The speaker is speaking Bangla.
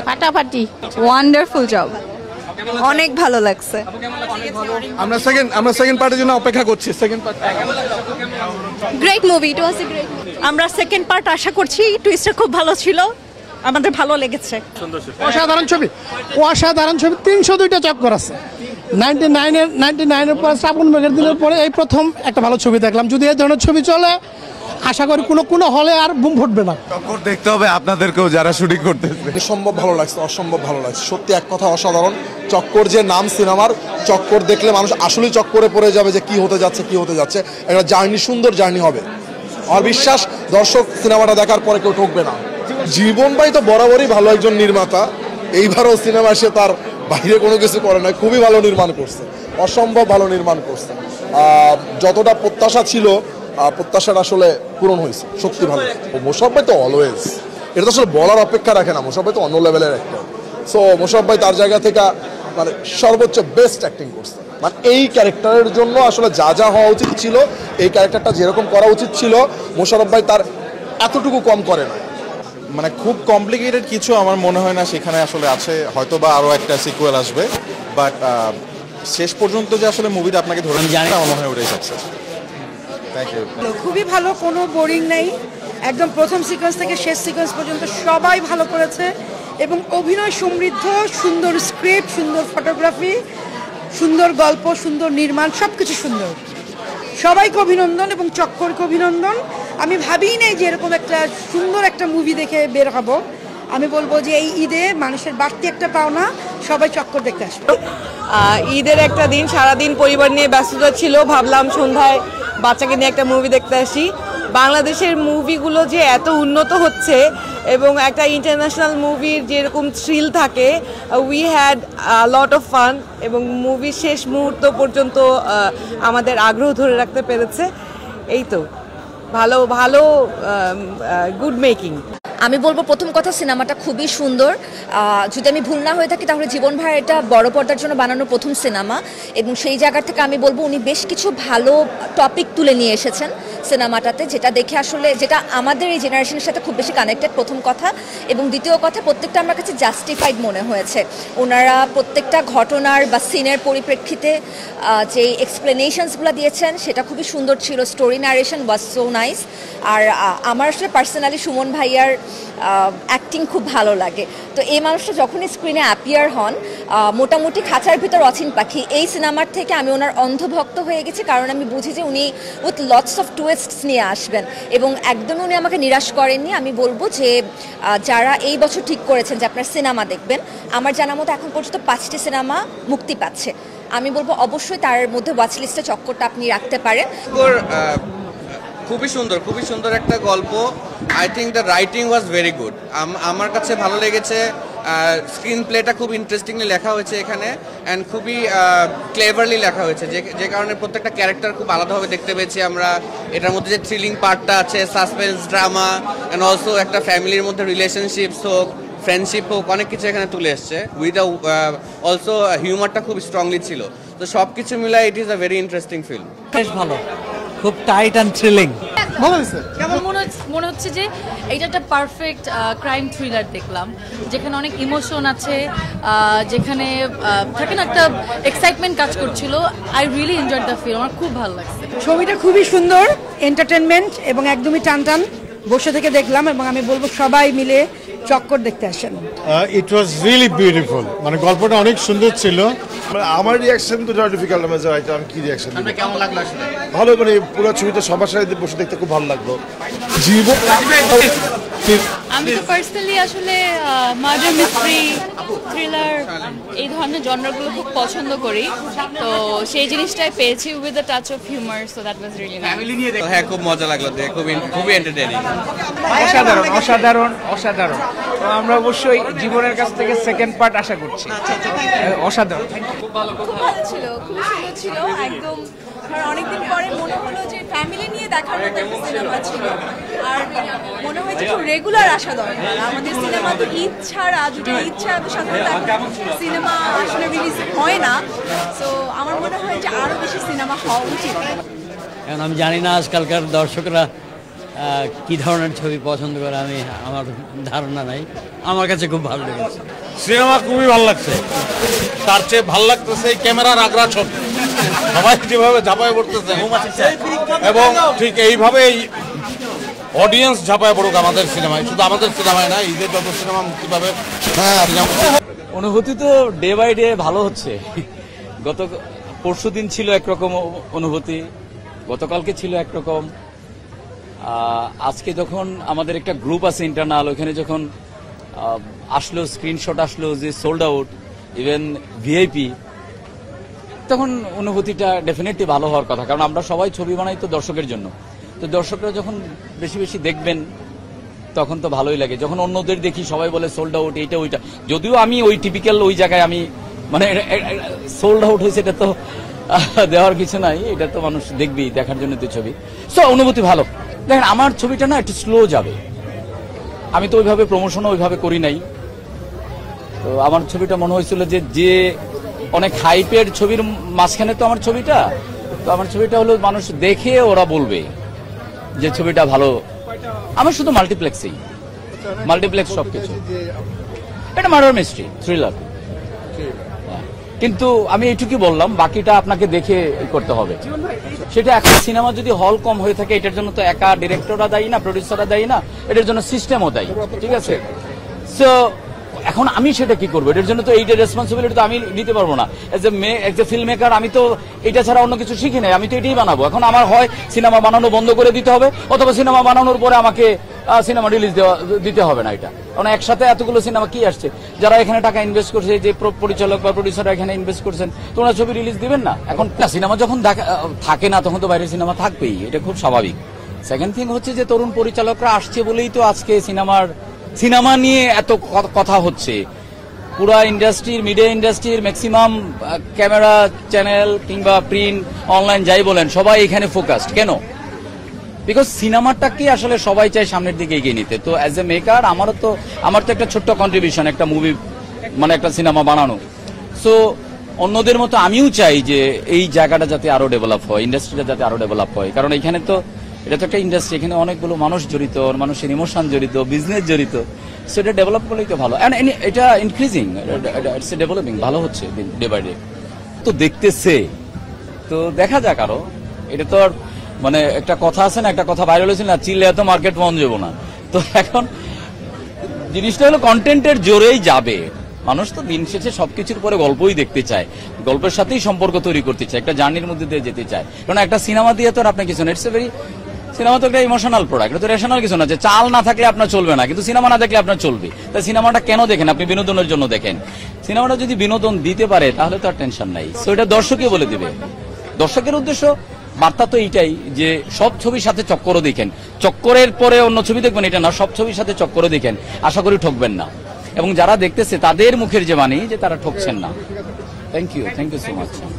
ফাটাফাটি, ওয়ান্ডারফুল জব, অনেক ভালো লাগছে। আমরা সেকেন্ড পার্টের জন্য অপেক্ষা করছি। Second part great movie, it was a great movie. আমরা সেকেন্ড পার্ট আশা করছি, টুইস্টটা খুব ভালো ছিল, আমাদের ভালো লেগেছে। অসাধারণ ছবি, অসাধারণ ছবি। 302টা চক্কর আছে। 99-এর পর শ্রাবণ মেঘের দিনের পরে এই প্রথম একটা ভালো ছবি দেখলাম। যদি এই ধরনের ছবি চলে, আশা করি কোনো হলে আর বুম ফুটবে না। চক্কর দেখতে হবে আপনাদেরকেও যারা শুটিং করতেছে। অসম্ভব ভালো লাগছে, অসম্ভব ভালো লাগছে, সত্যি এক কথা অসাধারণ। চক্কর যে নাম সিনেমার, চক্কর দেখলে মানুষ আসলেই চক্করে পড়ে যাবে যে কি হতে যাচ্ছে। একটা জার্নি, সুন্দর জার্নি হবে। আমার বিশ্বাস দর্শক সিনেমাটা দেখার পরে কেউ ঠকবে না। জীবন ভাই তো বরাবরই ভালো একজন নির্মাতা, এইবারও সিনেমা সে তার বাইরে কোনো কিছু করে না, খুবই ভালো নির্মাণ করছে, অসম্ভব ভালো নির্মাণ করছে। যতটা প্রত্যাশা ছিল, প্রত্যাশাটা আসলে পূরণ হয়েছে, সত্যি ভালো। মোশাররফ ভাই তো অলওয়েজ, এটা তো আসলে বলার অপেক্ষা রাখে না, মোশাররফ ভাই তো অন্য লেভেলের একটা। সো মোশাররফ ভাই তার জায়গা থেকে মানে সর্বোচ্চ বেস্ট অ্যাক্টিং করছে। মানে এই ক্যারেক্টারের জন্য আসলে যা হওয়া উচিত ছিল, এই ক্যারেক্টারটা যেরকম করা উচিত ছিল, মোশাররফ ভাই তার এতটুকু কম করে না। মানে খুব কমপ্লিকেটেড কিছু আমার মনে হয় না সেখানে আসলে আছে, হয়তো বা আরও একটা সিকুয়েল আসবে, বাট শেষ পর্যন্ত যে আসলে মুভিটা আপনাকে ধরে জানি আমার মনে হয় ওটাই সাকসেস। Thank you. খুবই ভালো, কোনো বোরিং নেই, একদম প্রথম সিকোয়েন্স থেকে শেষ সিকোয়েন্স পর্যন্ত সবাই ভালো করেছে এবং অভিনয় সমৃদ্ধ, সুন্দর স্ক্রিপ্ট, সুন্দর ফটোগ্রাফি, সুন্দর গল্প, সুন্দর নির্মাণ, সব কিছু সুন্দর। সবাইকে অভিনন্দন এবং চক্করকে অভিনন্দন। আমি ভাবিই নাই যে এরকম একটা সুন্দর একটা মুভি দেখে বের হব। আমি বলবো যে এই ঈদে মানুষের বাড়তি একটা পাওনা, সবাই চক্কর দেখতে আসবে। ঈদের একটা দিন, সারাদিন পরিবার নিয়ে ব্যস্ততা ছিল, ভাবলাম সন্ধ্যায় বাচ্চাকে নিয়ে একটা মুভি দেখতে আসি। বাংলাদেশের মুভিগুলো যে এত উন্নত হচ্ছে এবং একটা ইন্টারন্যাশনাল মুভির যেরকম থ্রিল থাকে, we had lot of fun এবং মুভির শেষ মুহূর্ত পর্যন্ত আমাদের আগ্রহ ধরে রাখতে পেরেছে। এই তো ভালো ভালো গুড মেকিং। আমি বলবো প্রথম কথা, সিনেমাটা খুবই সুন্দর। যদি আমি ভুল না হয়ে থাকি তাহলে জীবন ভাই এটা বড় পর্দার জন্য বানানো প্রথম সিনেমা এবং সেই জায়গা থেকে আমি বলবো উনি বেশ কিছু ভালো টপিক তুলে নিয়ে এসেছেন সিনেমাটাতে, যেটা দেখে আসলে যেটা আমাদের এই জেনারেশনের সাথে খুব বেশি কানেক্টেড, প্রথম কথা। এবং দ্বিতীয় কথা, প্রত্যেকটা আমার কাছে জাস্টিফাইড মনে হয়েছে। ওনারা প্রত্যেকটা ঘটনার বা সিনের পরিপ্রেক্ষিতে যে এক্সপ্লেনেশনসগুলো দিয়েছেন সেটা খুবই সুন্দর ছিল। Story narration was so nice. আর আমার আসলে পার্সোনালি সুমন ভাইয়ার অ্যাক্টিং খুব ভালো লাগে। তো এই মানুষটা যখনই স্ক্রিনে অ্যাপিয়ার হন, মোটামুটি খাঁচার ভিতর অচিন পাখি, এই সিনেমার থেকে আমি ওনার অন্ধভক্ত হয়ে গেছি, কারণ আমি বুঝি যে উনি উইথ লটস অফ টুইস্টস নিয়ে আসবেন এবং একদমই উনি আমাকে নিরাশ করেননি। আমি বলবো যে যারা এই বছর ঠিক করেছেন যে আপনার সিনেমা দেখবেন, আমার জানা মতো এখন পর্যন্ত 5টি সিনেমা মুক্তি পাচ্ছে। আমি বলবো অবশ্যই তার মধ্যে ওয়াচ লিস্টে চক্করটা আপনি রাখতে পারেন। খুবই সুন্দর একটা গল্প। I think the writing was very good. আমার কাছে ভালো লেগেছে। স্ক্রিন প্লেটা খুব ইন্টারেস্টিংলি লেখা হয়েছে এখানে, অ্যান্ড খুবই ক্লেভারলি লেখা হয়েছে, যে কারণে প্রত্যেকটা ক্যারেক্টার খুব আলাদাভাবে দেখতে পেয়েছি আমরা। এটার মধ্যে যে থ্রিলিং পার্টটা আছে, সাসপেন্স, ড্রামা, অ্যান্ড অলসো একটা ফ্যামিলির মধ্যে রিলেশনশিপস হোক, ফ্রেন্ডশিপ হোক, অনেক কিছু এখানে তুলে এসছে। উইথ অলসো হিউমারটা খুব স্ট্রংলি ছিল। তো সব কিছু মিলাই it is a very interesting film. বেশ ভালো, খুব টাইট অ্যান্ড থ্রিলিং। কেমন মনে হচ্ছে যে এটা একটা পারফেক্ট ক্রাইম থ্রিলার দেখলাম, যেখানে অনেক ইমোশন আছে, যেখানে থাকে না একটা এক্সাইটমেন্ট কাজ করছিল। I really enjoyed the film, আমার খুব ভালো লাগছে। ছবিটা খুবই সুন্দর, এন্টারটেনমেন্ট এবং একদমই টান বসে থেকে দেখলাম এবং আমি বলবো সবাই মিলে চক্কর দেখতে আসেন। ইট ওয়াজ রিয়েলি বিউটিফুল, মানে গল্পটা অনেক সুন্দর ছিল। আমার রিয়াকশন তো ডিফিকাল্ট, আমি কি রিয়াকশন দিই? কেমন লাগলো আসলে? ভালো, মানে পুরো ছবিটা সবার সাথে বসে দেখতে খুব ভালো লাগলো। জীবন আমি তো পার্সোনালি আসলে মার্ডার মিস্ট্রি, থ্রিলার, এই ধরনের জনরাগুলো খুব পছন্দ করি। তো সেই জিনিসটাই পেয়েছি with the touch of humour, so that was really nice. হ্যাঁ, খুব মজা লাগলো, খুবই এন্টারটেইনিং। অসাধারণ। তো আমরা অবশ্যই জীবনের কাছ থেকে সেকেন্ড পার্ট আশা করছি। অসাধারণ, খুব ভালো ছিল, খুব সুন্দর ছিল। একদম অনেকদিন পরে মনে হলো যে ফ্যামিলি নিয়ে দেখার মতো একটা সিনেমা ছিল। আর মনে হয়েছে খুব রেগুলার আসা দরকার। আমাদের সিনেমা তো ঈদ ছাড়া, দুটো ঈদ ছাড়া তো সাধারণত সিনেমা আসলে রিলিজ হয় না। সো আমার মনে হয় যে আরো বেশি সিনেমা হওয়া উচিত। এখন আমি জানি না আজকালকার দর্শকরা কি ধরনের ছবি পছন্দ করে আমি আমার ধারণা নাই, আমার কাছে খুব ভালো লেগেছে। সিনেমা খুবই ভালো লাগছে, তার চেয়ে ভালো লাগতেছে এই ক্যামেরার আগ্রাসন, সবাই যেভাবে ঝাঁপায় পড়তেছে এবং ঠিক এইভাবেই অডিয়েন্স ঝাঁপায় পড়ুক আমাদের সিনেমায়, শুধু আমাদের সিনেমায় না, ঈদের যত সিনেমা মুক্তি পাবে। হ্যাঁ, অনুভূতি তো ডে বাই ডে ভালো হচ্ছে। গত পরশুদিন ছিল একরকম অনুভূতি, গতকালকে ছিল একরকম, আজকে যখন আমাদের একটা গ্রুপ আছে ইন্টারনাল, ওখানে যখন আসলো স্ক্রিনশট আসলো যে সোল্ড আউট ইভেন ভিআইপি, তখন অনুভূতিটা ডেফিনেটলি ভালো হওয়ার কথা, কারণ আমরা সবাই ছবি বানাই তো দর্শকের জন্য। তো দর্শকরা যখন বেশি বেশি দেখবেন তখন তো ভালোই লাগে। যখন অন্যদের দেখি সবাই বলে সোল্ড আউট, এইটা ওইটা, যদিও আমি ওই টিপিক্যাল ওই জায়গায় আমি মানে সোল্ড আউট হয়েছে, এটা তো দেওয়ার কিছু নাই, এটা তো মানুষ দেখবেই, দেখার জন্য তো ছবি। সো অনুভূতি ভালো। দেখেন আমার ছবিটা না একটু স্লো যাবে, আমি তো ওইভাবে প্রমোশনও ওইভাবে করি নাই। তো আমার ছবিটা মনে হয়েছিল যে অনেক হাইপের ছবির মাঝখানে তো আমার ছবিটা, তো আমার ছবিটা হলো মানুষ দেখে ওরা বলবে যে ছবিটা ভালো। আমার শুধু মাল্টিপ্লেক্সেই, মাল্টিপ্লেক্স সবকিছু। এটা মার্ডার মিস্ট্রি থ্রিলার, কিন্তু আমি এইটুকুই বললাম, বাকিটা আপনাকে দেখে করতে হবে। সেটা একটা সিনেমা যদি হল কম হয়ে থাকে, এটার জন্য তো একা ডিরেক্টররা দায়ী না, প্রডিউসাররা দায়ী না, এটার জন্য সিস্টেমও দায়ী, ঠিক আছে? সো এখন আমি সেটা কি করবো? এটার জন্য তো এইটার রেসপন্সিবিলিটি তো আমি নিতে পারবো না। এজ এ ফিল্ম মেকার আমি তো এটা ছাড়া অন্য কিছু শিখি নাই, আমি তো এটাই বানাবো। এখন আমার হয় সিনেমা বানানো বন্ধ করে দিতে হবে, অথবা সিনেমা বানানোর পরে আমাকে সিনেমা রিলিজ দিতে হবে না। এটা কারণ একসাথে এতগুলো সিনেমা কি আসছে, যারা এখানে টাকা ইনভেস্ট করছে, যে পরিচালক বা প্রডিউসাররা এখানে ইনভেস্ট করছেন, তোমরা ছবি রিলিজ দিবেন না? এখন সিনেমা যখন থাকে না তখন তো বাইরের সিনেমা থাকবেই, এটা খুব স্বাভাবিক। সেকেন্ড থিং হচ্ছে যে তরুণ পরিচালকরা আসছে বলেই তো আজকে সিনেমা নিয়ে এত কথা হচ্ছে। পুরা ইন্ডাস্ট্রির, মিডিয়া ইন্ডাস্ট্রির ম্যাক্সিমাম ক্যামেরা চ্যানেল কিংবা প্রিন্ট অনলাইন যাই বলেন, সবাই এখানে ফোকাসড। কেন? বিকজ সিনেমাটাকে আসলে সবাই চায় সামনের দিকে এগিয়ে নিতে। তো অ্যাজ এ মেকার আমার তো একটা ছোট্ট কন্ট্রিবিউশন, একটা মুভি মানে একটা সিনেমা বানানো। সো অন্যদের মতো আমিও চাই যে এই জায়গাটা যাতে আরো ডেভেলপ হয়, ইন্ডাস্ট্রিটা যাতে আরো ডেভেলপ হয়, কারণ এখানে তো এটা তো একটা ইন্ডাস্ট্রি, এখানে অনেকগুলো মানুষ জড়িত, মানুষের ইমোশন জড়িত, বিজনেস জড়িত। সেটা ডেভেলপ করলেই তো ভালো। এটা ইনক্রিজিং, ইটস ডেভেলপিং, ভালো হচ্ছে ডে বাই ডে। তো দেখতেছে, তো দেখা যাক আরো। এটা তো আর মানে একটা কথা আছে না, একটা কথা ভাইরাল হয়েছিল না, চিল্লে এত মার্কেট মন যাবো না। তো এখন জিনিসটা হলো কন্টেন্টের জোরেই যাবে। মানুষ তো দিন শেষে সবকিছুর পরে গল্পই দেখতে চায়, গল্পের সাথেই সম্পর্ক তৈরি করতে চায়, একটা জার্নির মধ্যে দিয়ে যেতে চায়। কারণ একটা সিনেমা দিয়ে তো আর আপনার কিছু না, ইটস এ ভেরি, সিনেমা তো একটা ইমোশনাল প্রোডাক্ট, এটা তো রেশনাল কিছু না যে চাল না থাকলে আপনার চলবে না, কিন্তু সিনেমা না দেখলে আপনার চলবে। তাই সিনেমাটা কেন দেখেন? আপনি বিনোদনের জন্য দেখেন। সিনেমাটা যদি বিনোদন দিতে পারে তাহলে তো আর টেনশন নাই। সো এটা দর্শকই বলে দিবে। দর্শকের উদ্দেশ্য বার্তা তো এইটাই যে সব ছবির সাথে চক্করও দেখেন, চক্করের পরে অন্য ছবি দেখবেন এটা না, সব ছবির সাথে চক্করও দেখেন, আশা করি ঠকবেন না। এবং যারা দেখতেছে তাদের মুখের যে বাণী যে তারা ঠকছেন না। Thank you so much.